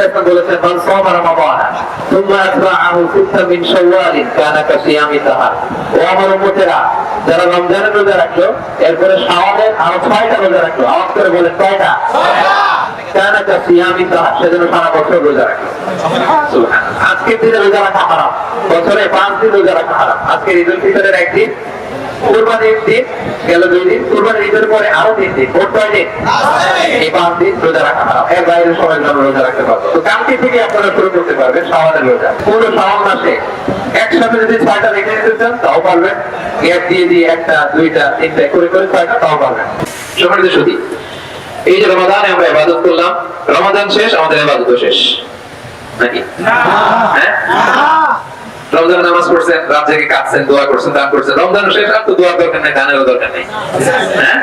ইসলাম বলেছেন মান সামা রমাদান সুম্মা আতবাআহু সিত্তান মিন শাওয়াল কানা কাসিয়ামি দাহর। ও আমার উম্মতেরা, যারা রমজানের রোজা রাখলো এরপরে শাওয়ালের আরো 6টা রোজা রাখলো, আওয়াজ করে বলেন কয়টা? 6টা। কানা কাসিয়ামি দাহর, সেজন্য সারা বছর রোজা রাখলো। সুবহানাল্লাহ। আজকের দিনে রোজা রাখা হারাম, বছরে 5 দিন রোজা রাখা হারাম। আজকে ঈদুল ফিতরের একদিন, কুরবানির দিন গেল 2 দিন, কুরবানির ঈদের পরে আরো 3 দিন, মোট 6 দিন। এই 5 দিন রোজা রাখা হারাম। এর বাইরে সময় আমরা রোজা রাখতে পারবো। তো কালকে থেকে আপনারা শুরু করতে পারবেন শাওয়ালের রোজা। পুরো শাওয়াল মাসে একসাথে যদি 6টা রেখে নিতে চান তাও পারবেন, গ্যাপ দিয়ে দিয়ে 1টা 2টা 3টা করে করে 6টা তাও পারবেন। সম্মানিত সুধী, এই যে রমাদানে আমরা ইবাদত করলাম, রমাদান শেষ আমাদের ইবাদতও শেষ নাকি? হ্যাঁ, রমজান নামাজ পড়ছেন, রাত জেগে কাঁদছেন, দোয়া করছেন, দান করছেন, রমজান শেষ, আর তো দোয়ার দরকার নেই, দানেরও দরকার নেই। হ্যাঁ,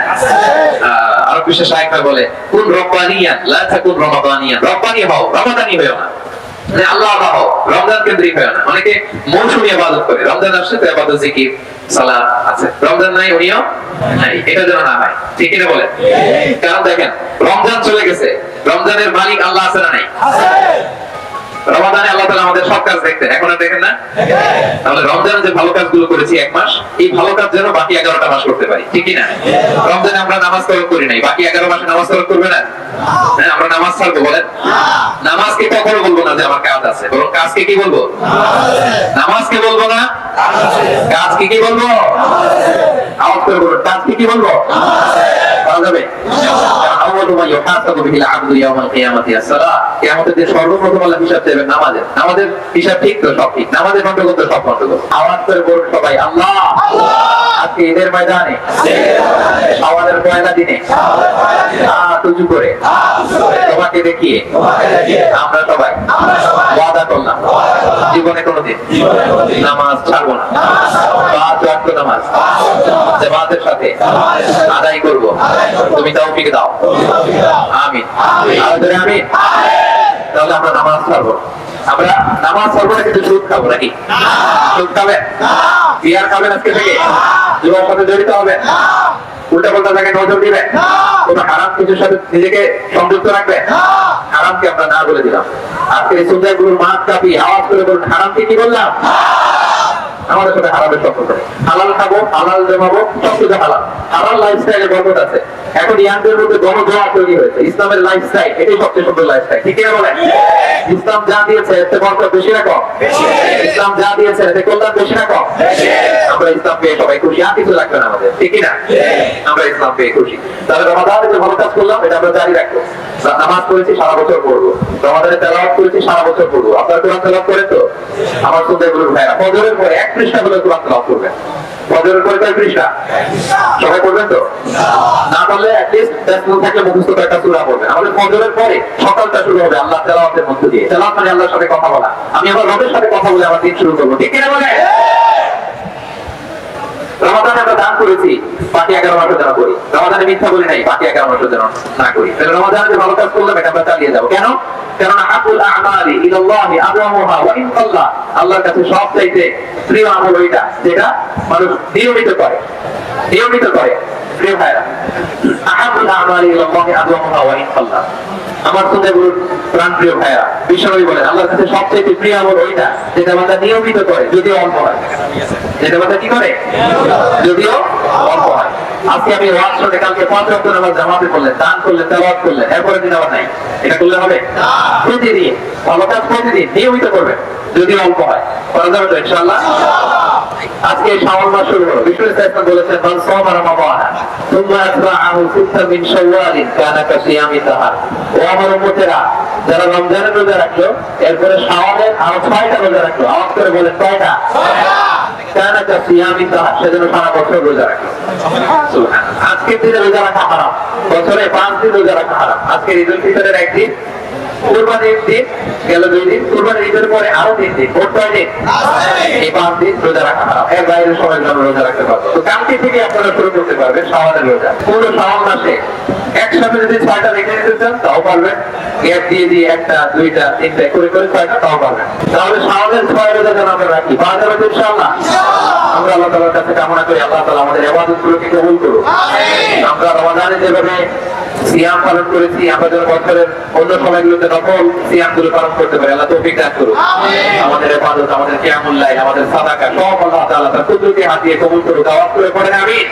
আরো বিশেষ আরেকটা বলে কুন রব্বানিয়ান লা তাকুন রমাদানিয়ান। রব্বানি হও, রমাদানি হও না, মানে আল্লাহ হও, রমজান কেন্দ্রিক হও না। অনেকে মৌসুমী ইবাদত করে, রমজান আসছে তো ইবাদত জিকির সালাত আছে, রমজান নাই উনিও নাই, এটা যেন না হয়। ঠিক কি না বলেন? কারণ দেখেন রমজান চলে গেছে, রমজানের মালিক আল্লাহ আছে না নাই? আছে। রমাদানে আল্লাহ তাআলা আমাদের সব কাজ দেখতেন, এখন আর দেখেন না? তাহলে রমজানে যে ভালো কাজগুলো করেছি 1 মাস, এই ভালো কাজ যেন বাকি 11টা মাস করতে পারি। ঠিক কি না? রমজানে আমরা নামাজ কলম করি নাই, বাকি 11 মাসে নামাজ কলম করবে না? হ্যাঁ, আমরা নামাজ ছাড়বো বলেন? নামাজকে কখনো বলবো না যে আমার কাজ আছে, বরং কাজকে কি বলবো? নামাজকে বলবো না, কাজকে কি বলবো? আওয়াজ করে বলুন, কাজকে কি বলবো? পাওয়া যাবে? কিয়ামতের দিন সর্বপ্রথম আল্লাহ হিসাব দেবেন নামাজের। নামাজের হিসাব ঠিক তো? সব ঠিক। নামাজের গন্ডগোল তো সব গন্ডগোল। আওয়াজ করে বলুন সবাই আল্লাহ, আজকে ঈদের ময়দানে শাওয়ালের পয়লা দিনে হাত উঁচু করে তোমাকে দেখিয়ে আমরা সবাই ওয়াদা করলাম জীবনে কোনোদিন নামাজ ছাড়বো না, 5 ওয়াক্ত নামাজ জামাতের সাথে আদায় করবো। তুমি তৌফিক দাও, আমিন। আমিন। তাহলে আমরা নামাজ ছাড়বো। আমরা নামাজ ছাড়বো না, কিন্তু সুদ খাবো নাকি? সুদ খাবেন? বিয়ার খাবেন আজকে থেকে? জুয়ার সাথে জড়িত হবেন? উল্টা পাল্টা জায়গায় নজর দিবেন? কোন হারাম কিছুর সাথে নিজেকে সংযুক্ত রাখবেন? হারামকে আমরা না বলে দিলাম। আজকে এই সুন্নাহগুলোর মাঠ কাঁপি আওয়াজ করে বলুন, হারামকে কি বললাম? আমাদের সাথে হারামের সম্পর্ক নেই। হালাল খাবো, হালাল জমাবো, সবকিছু হালাল। হালাল লাইফস্টাইলে বরকত আছে। এখন ইয়াংদের মধ্যে গণজোয়ার তৈরি হয়েছে। ইসলামের লাইফস্টাইল এটাই সবচেয়ে সুন্দর লাইফস্টাইল। ঠিক না বলেন? ইসলাম যা দিয়েছে এতে বরকত বেশি না কম? ইসলাম যা দিয়েছে এতে কল্যাণ বেশি না কম? আমরা ইসলাম পেয়ে সবাই খুশি, আর কিছু লাগবে না আমাদের। ঠিক না? আমরা ইসলাম পেয়ে খুশি। তাহলে রমাদানে যে ভালো কাজ করলাম এটা আমরা জারি রাখবো। নামাজ পড়েছি সারা বছর পড়বো, রমাদানে তেলাওয়াত করেছি সারা বছর পড়বো। আপনারা কোরআন তেলাওয়াত করেন তো? আমার সুন্নাহগুলোর ভাইরা ফজরের পরে 1 পৃষ্ঠা করে কোরআন তেলাওয়াত করবেন। ফজরের পরে কয় পৃষ্ঠা? সবাই পড়বেন তো? না পারলে at least তেসবিহ থাকলে মুখস্থ কয়েকটা সূরা পড়বেন। আমাদের ফজরের পরে সকালটা শুরু হবে আল্লাহ তেলাওয়াতের মধ্য দিয়ে। তেলাওয়াত মানে আল্লাহর সাথে কথা বলা। আমি আমার রবের সাথে কথা বলে আমার দিন শুরু করব। ঠিক কি না বলেন? রমাদানে আমরা দান করেছি, বাকি 11 মাসের জন্য করি। রমাদানে মিথ্যা বলি নাই, বাকি 11 মাসের জন্য না করি। তাহলে রমাদানে যে ভালো কাজ করলাম এটা আমরা চালিয়ে যাব। কেন? কারণ আকুল আমালি ইলাল্লাহি আদওয়ামুহা ওয়া ইন কাল্লা। আল্লাহর কাছে সবচাইতে প্রিয় আমল ওইটা যেটা মানুষ নিয়মিত করে। নিয়মিত করে। প্রিয় ভাইরা, আকুল আমালি ইলাল্লাহি আদওয়ামুহা ওয়া ইন কাল্লা। আমার সুন্নাহগুলোর প্রাণপ্রিয় ভাইরা, বিশ্বনবী বলেন আল্লাহর কাছে সবচাইতে প্রিয় আমল ওইটা যেটা বান্দা নিয়মিত করে, যদিও অল্প হয়। যেটা বান্দা কি করে? যদিও অল্প হয়। আজকে আমি ওয়াজ শুনে কালকে 5 ওয়াক্ত নামাজ জামাতে করলেন, দান করলেন, তেলাওয়াত করলেন, এরপরে দিন আবার নাই। এটা করলে হবে? প্রতিদিন ভালো কাজ প্রতিদিন নিয়মিত করবেন, যদিও অল্প হয়। করা যাবে তো ইনশাআল্লাহ? আজকে শাওয়াল মাস শুরু হলো। বিষ্ণু ইসলাম বলেছেন মান সামা রমাদান সুম্মা আতবাআহু সিত্তান মিন শাওয়াল কানা কাসিয়ামি দাহর। ও আমার উম্মতেরা, যারা রমজানের রোজা রাখলো এরপরে শাওয়ালের আরো 6টা রোজা রাখলো, আওয়াজ করে বলেন কয়টা? 6টা। কানা কাসিয়ামি দাহর, সেজন্য সারা বছর রোজা রাখলো। সুবহানাল্লাহ। আজকের দিনে রোজা রাখা হারাম, বছরে 5 দিন রোজা রাখা হারাম। আজকে ঈদুল ফিতরের একদিন, কুরবানির দিন গেল 2 দিন, কুরবানির ঈদের পরে আরো 3 দিন, মোট 6 দিন। এই 5 দিন রোজা রাখা হারাম। এর বাইরে সময় আমরা রোজা রাখতে পারবো। তো কালকে থেকে আপনারা শুরু করতে পারবেন শাওয়ালের রোজা। পুরো শাওয়াল মাসে একসাথে যদি 6টা রেখে নিতে চান তাও পারবেন, গ্যাপ দিয়ে দিয়ে 1টা 2টা 3টা করে করে 6টা তাও পারবেন। তাহলে শাওয়ালের 6 রোজা যেন আমরা রাখি, পাওয়া যাবে তো ইনশাআল্লাহ? আমরা আল্লাহ তাআলার কাছে কামনা করি আল্লাহ তাআলা আমাদের ইবাদতগুলোকে কবুল করুন। আমরা রমাদানে যেভাবে সিয়াম পালন করেছি আমরা যেন বছরের অন্য সময়গুলোতে নফল সিয়ামগুলো পালন করতে পারি। আল্লাহ তৌফিক দান করুন। আমাদের ইবাদত, আমাদের কিয়ামুল লাইল, আমাদের সাদাকা সব আল্লাহ তাআলা তার কুদরতি হাত দিয়ে কবুল করুক। আওয়াজ করে পড়েন আমিন।